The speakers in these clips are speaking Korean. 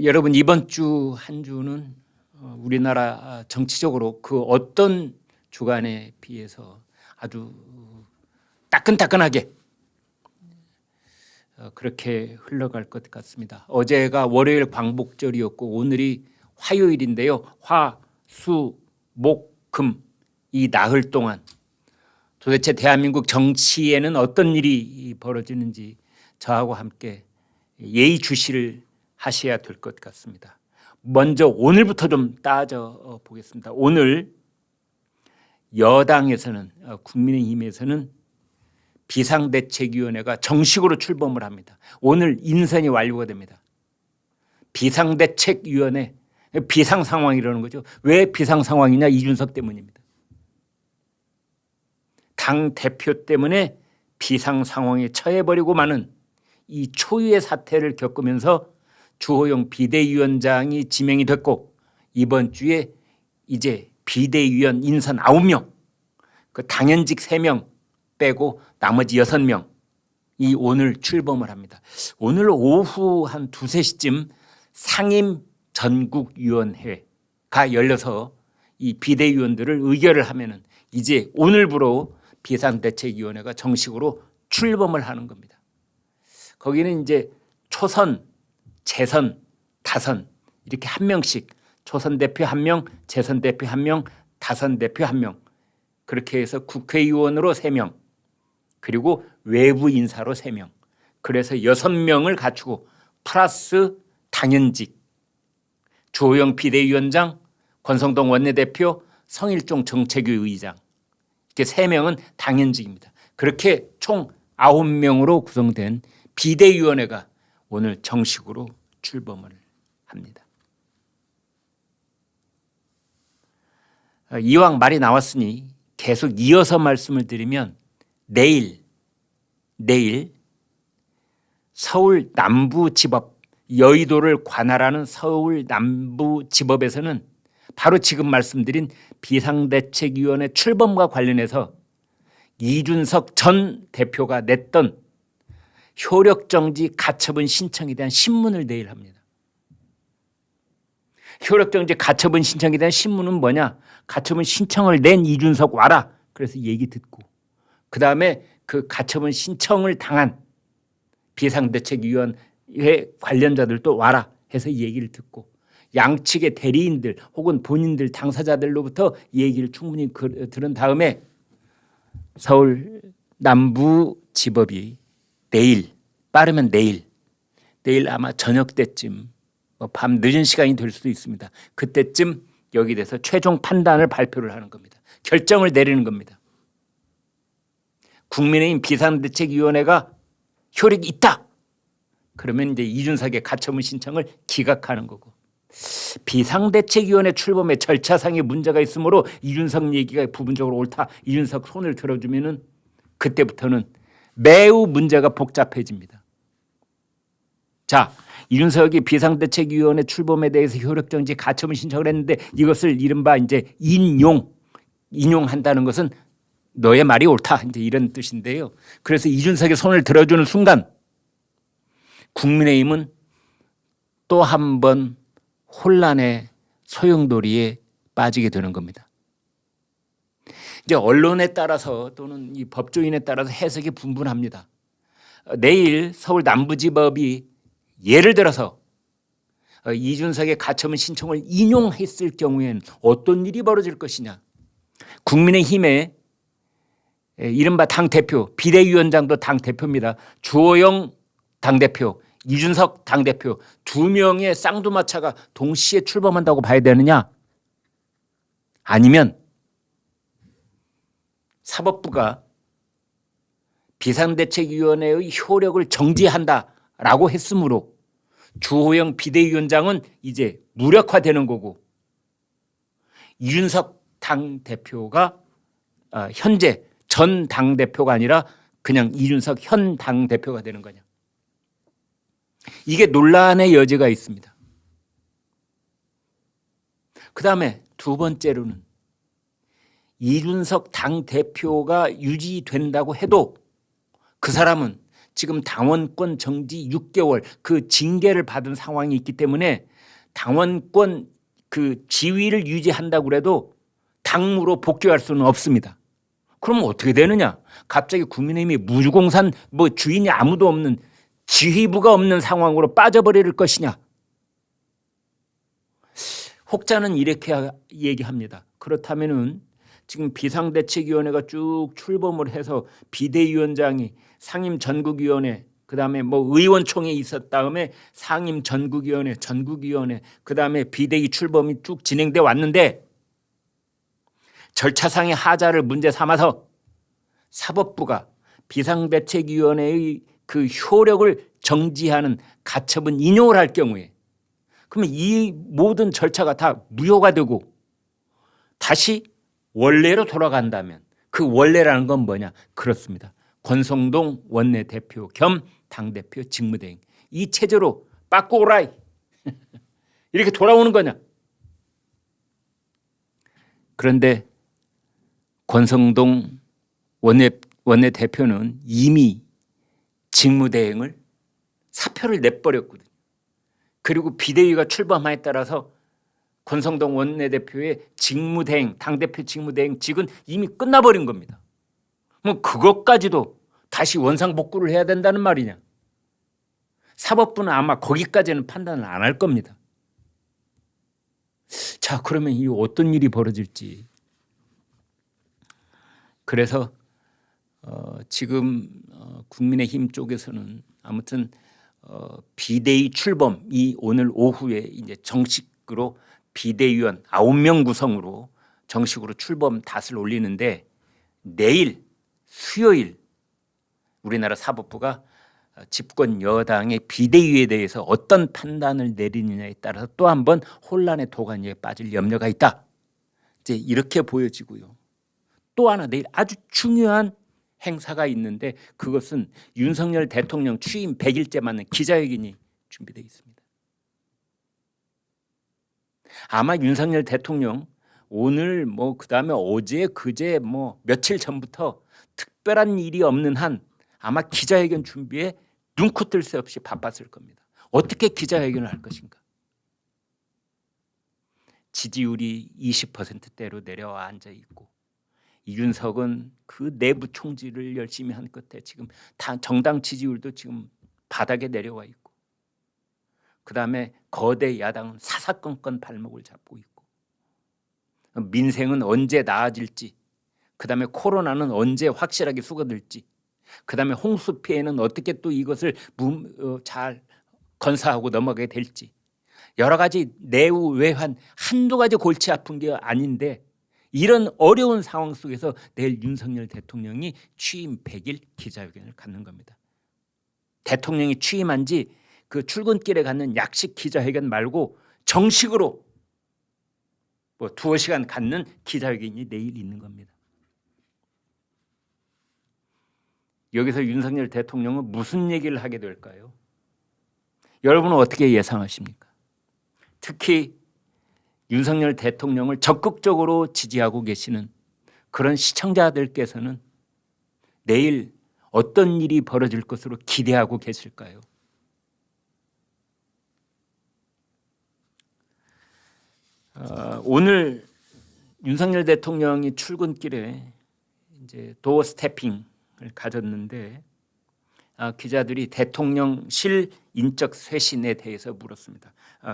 여러분 이번 주 한 주는 우리나라 정치적으로 그 어떤 주간에 비해서 아주 따끈따끈하게 그렇게 흘러갈 것 같습니다. 어제가 월요일 광복절이었고 오늘이 화요일인데요. 화, 수, 목, 금 이 나흘 동안 도대체 대한민국 정치에는 어떤 일이 벌어지는지 저하고 함께 예의주시를 하셔야 될 것 같습니다. 먼저 오늘부터 좀 따져 보겠습니다. 오늘 여당에서는 국민의힘에서는 비상대책위원회가 정식으로 출범을 합니다. 오늘 인선이 완료가 됩니다. 비상대책위원회, 비상상황이라는 거죠. 왜 비상상황이냐? 이준석 때문입니다. 당 대표 때문에 비상상황에 처해버리고 마는 이 초유의 사태를 겪으면서 주호영 비대위원장이 지명이 됐고 이번 주에 이제 비대위원 인선 9명, 그 당연직 3명 빼고 나머지 6명이 오늘 출범을 합니다. 오늘 오후 한 2, 3시쯤 상임 전국위원회가 열려서 이 비대위원들을 의결을 하면은 이제 오늘부로 비상대책위원회가 정식으로 출범을 하는 겁니다. 거기는 이제 초선, 재선, 다선 이렇게 한 명씩 초선 대표 1명, 재선 대표 1명, 다선 대표 1명 그렇게 해서 국회의원으로 3명 그리고 외부 인사로 3명 그래서 6명을 갖추고 플러스 당연직 주호영 비대위원장, 권성동 원내대표, 성일종 정책위 의장 이렇게 3명은 당연직입니다. 그렇게 총 9명으로 구성된 비대위원회가 오늘 정식으로 출범을 합니다. 이왕 말이 나왔으니 계속 이어서 말씀을 드리면 내일 서울 남부지법 여의도를 관할하는 서울 남부지법에서는 바로 지금 말씀드린 비상대책위원회 출범과 관련해서 이준석 전 대표가 냈던 효력정지 가처분 신청에 대한 신문을 내일 합니다. 효력정지 가처분 신청에 대한 신문은 뭐냐? 가처분 신청을 낸 이준석 와라. 그래서 얘기 듣고 그다음에 그 가처분 신청을 당한 비상대책위원회 관련자들도 와라 해서 얘기를 듣고 양측의 대리인들 혹은 본인들 당사자들로부터 얘기를 충분히 들은 다음에 서울 남부지법이 내일 빠르면 내일 아마 저녁 때쯤 밤 늦은 시간이 될 수도 있습니다. 그때쯤 여기에 대해서 최종 판단을 발표를 하는 겁니다. 결정을 내리는 겁니다. 국민의힘 비상대책위원회가 효력이 있다. 그러면 이제 이준석의 가처분 신청을 기각하는 거고 비상대책위원회 출범에 절차상의 문제가 있으므로 이준석 얘기가 부분적으로 옳다. 이준석 손을 들어주면은 그때부터는 매우 문제가 복잡해집니다. 자, 이준석이 비상대책위원회 출범에 대해서 효력정지 가처분 신청을 했는데 이것을 이른바 이제 인용한다는 것은 너의 말이 옳다. 이제 이런 뜻인데요. 그래서 이준석의 손을 들어주는 순간 국민의힘은 또 한 번 혼란의 소용돌이에 빠지게 되는 겁니다. 이제 언론에 따라서 또는 이 법조인에 따라서 해석이 분분합니다. 내일 서울 남부지법이 예를 들어서 이준석의 가처분 신청을 인용했을 경우에는 어떤 일이 벌어질 것이냐. 국민의힘의 이른바 당대표, 비대위원장도 당대표입니다. 주호영 당대표, 이준석 당대표 2명의 쌍두마차가 동시에 출범한다고 봐야 되느냐? 아니면 사법부가 비상대책위원회의 효력을 정지한다라고 했으므로 주호영 비대위원장은 이제 무력화되는 거고 이준석 당대표가 현재 전 당대표가 아니라 그냥 이준석 현 당대표가 되는 거냐. 이게 논란의 여지가 있습니다. 그다음에 두 번째로는 이준석 당대표가 유지된다고 해도 그 사람은 지금 당원권 정지 6개월 그 징계를 받은 상황이 있기 때문에 당원권 그 지위를 유지한다고 해도 당무로 복귀할 수는 없습니다. 그럼 어떻게 되느냐? 갑자기 국민의힘이 무주공산 뭐 주인이 아무도 없는 지휘부가 없는 상황으로 빠져버릴 것이냐? 혹자는 이렇게 얘기합니다. 그렇다면은 지금 비상대책위원회가 쭉 출범을 해서 비대위원장이 상임 전국위원회 그다음에 뭐 의원총회 있었 다음에 상임 전국위원회 전국위원회 그다음에 비대위 출범이 쭉 진행돼 왔는데 절차상의 하자를 문제 삼아서 사법부가 비상대책위원회의 그 효력을 정지하는 가처분 인용을 할 경우에 그러면 이 모든 절차가 다 무효가 되고 다시 원래로 돌아간다면 그 원래라는 건 뭐냐? 그렇습니다. 권성동 원내대표 겸 당대표 직무대행 이 체제로 바꾸오라이 이렇게 돌아오는 거냐? 그런데 권성동 원내대표는 이미 직무대행을 사표를 내버렸거든요. 그리고 비대위가 출범함에 따라서 권성동 원내대표의 직무대행, 당대표 직무대행직은 이미 끝나버린 겁니다. 뭐 그것까지도 다시 원상복구를 해야 된다는 말이냐? 사법부는 아마 거기까지는 판단을 안 할 겁니다. 자, 그러면 이 어떤 일이 벌어질지. 그래서 지금 국민의힘 쪽에서는 아무튼 비대위 출범이 오늘 오후에 이제 정식으로 비대위원 9명 구성으로 정식으로 출범 닷을 올리는데 내일 수요일 우리나라 사법부가 집권 여당의 비대위에 대해서 어떤 판단을 내리느냐에 따라서 또 한 번 혼란의 도가니에 빠질 염려가 있다. 이제 이렇게 보여지고요. 또 하나 내일 아주 중요한 행사가 있는데 그것은 윤석열 대통령 취임 100일째 맞는 기자회견이 준비되어 있습니다. 아마 윤석열 대통령 오늘 뭐 그다음에 어제 그제 뭐 며칠 전부터 특별한 일이 없는 한 아마 기자회견 준비에 눈코 뜰 새 없이 바빴을 겁니다. 어떻게 기자회견을 할 것인가? 지지율이 20%대로 내려와 앉아 있고 이준석은 그 내부 총질을 열심히 한 끝에 지금 다 정당 지지율도 지금 바닥에 내려와 있고 그다음에 거대 야당은 사사건건 발목을 잡고 있고 민생은 언제 나아질지 그다음에 코로나는 언제 확실하게 수그들지 그다음에 홍수 피해는 어떻게 또 이것을 잘 건사하고 넘어가게 될지 여러 가지 내후 외환 한두 가지 골치 아픈 게 아닌데 이런 어려운 상황 속에서 내일 윤석열 대통령이 취임 100일 기자회견을 갖는 겁니다. 대통령이 취임한 지 그 출근길에 갖는 약식 기자회견 말고 정식으로 뭐 두어 시간 갖는 기자회견이 내일 있는 겁니다. 여기서 윤석열 대통령은 무슨 얘기를 하게 될까요? 여러분은 어떻게 예상하십니까? 특히 윤석열 대통령을 적극적으로 지지하고 계시는 그런 시청자들께서는 내일 어떤 일이 벌어질 것으로 기대하고 계실까요? 오늘 윤석열 대통령이 출근길에 이제 도어 스태핑을 가졌는데 기자들이 대통령실 인적 쇄신에 대해서 물었습니다.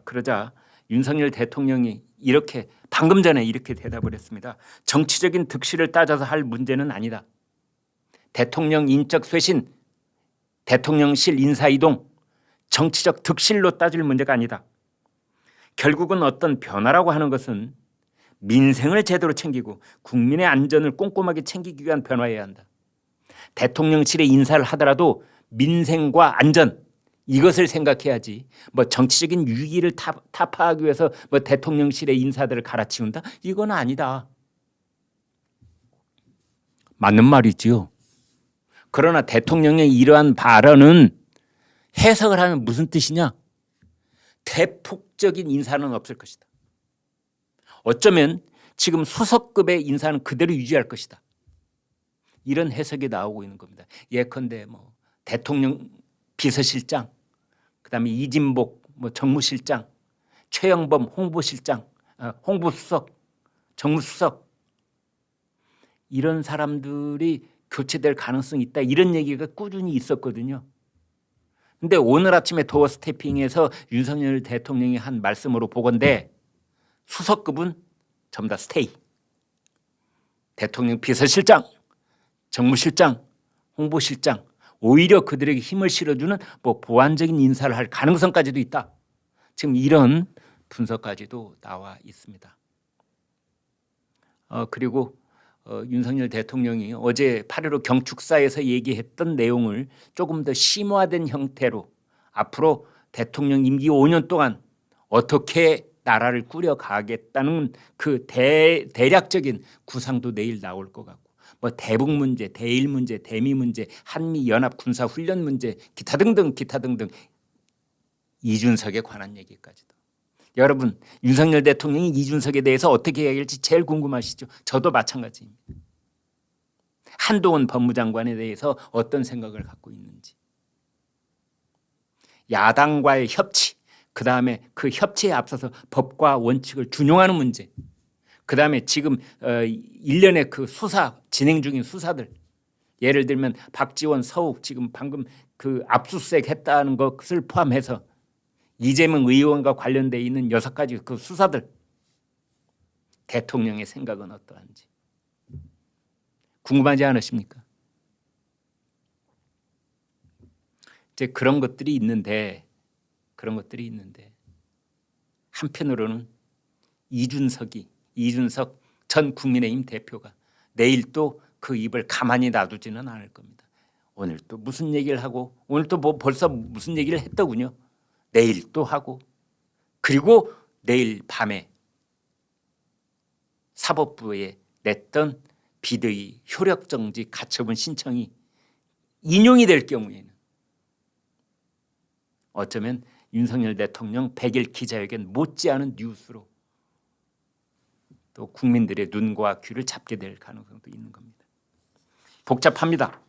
그러자 윤석열 대통령이 이렇게 방금 전에 이렇게 대답을 했습니다. 정치적인 득실을 따져서 할 문제는 아니다. 대통령 인적 쇄신, 대통령실 인사 이동, 정치적 득실로 따질 문제가 아니다. 결국은 어떤 변화라고 하는 것은 민생을 제대로 챙기고 국민의 안전을 꼼꼼하게 챙기기 위한 변화여야 한다. 대통령실에 인사를 하더라도 민생과 안전 이것을 생각해야지 뭐 정치적인 위기를 타파하기 위해서 뭐 대통령실의 인사들을 갈아치운다? 이건 아니다. 맞는 말이지요. 그러나 대통령의 이러한 발언은 해석을 하면 무슨 뜻이냐? 대폭적인 인사는 없을 것이다. 어쩌면 지금 수석급의 인사는 그대로 유지할 것이다. 이런 해석이 나오고 있는 겁니다. 예컨대 뭐 대통령 비서실장, 그다음에 이진복 정무실장, 최영범 홍보실장, 홍보수석, 정무수석 이런 사람들이 교체될 가능성이 있다 이런 얘기가 꾸준히 있었거든요. 근데 오늘 아침에 도어 스태핑에서 윤석열 대통령이 한 말씀으로 보건대 수석급은 전부 다 스테이. 대통령 비서실장, 정무실장, 홍보실장 오히려 그들에게 힘을 실어주는 보완적인 인사를 할 가능성까지도 있다. 지금 이런 분석까지도 나와 있습니다. 그리고 윤석열 대통령이 어제 8.15 경축사에서 얘기했던 내용을 조금 더 심화된 형태로 앞으로 대통령 임기 5년 동안 어떻게 나라를 꾸려가겠다는 그 대략적인 구상도 내일 나올 것 같고 대북 문제, 대일 문제, 대미 문제, 한미 연합 군사 훈련 문제 기타 등등 이준석에 관한 얘기까지도. 여러분 윤석열 대통령이 이준석에 대해서 어떻게 얘기할지 제일 궁금하시죠? 저도 마찬가지입니다. 한동훈 법무장관에 대해서 어떤 생각을 갖고 있는지. 야당과의 협치, 그다음에 그 협치에 앞서서 법과 원칙을 준용하는 문제. 그다음에 지금 일련의 그 수사 진행 중인 수사들. 예를 들면 박지원, 서욱 지금 방금 그 압수수색 했다는 것을 포함해서 이재명 의원과 관련되어 있는 6가지 그 수사들 대통령의 생각은 어떠한지 궁금하지 않으십니까? 이제 그런 것들이 있는데 한편으로는 이준석 전 국민의힘 대표가 내일 또 그 입을 가만히 놔두지는 않을 겁니다. 오늘 또 무슨 얘기를 하고 오늘 또 벌써 무슨 얘기를 했더군요. 내일 또 하고 그리고 내일 밤에 사법부에 냈던 비대위 효력정지 가처분 신청이 인용이 될 경우에는 어쩌면 윤석열 대통령 100일 기자회견 못지않은 뉴스로 또 국민들의 눈과 귀를 잡게 될 가능성도 있는 겁니다. 복잡합니다.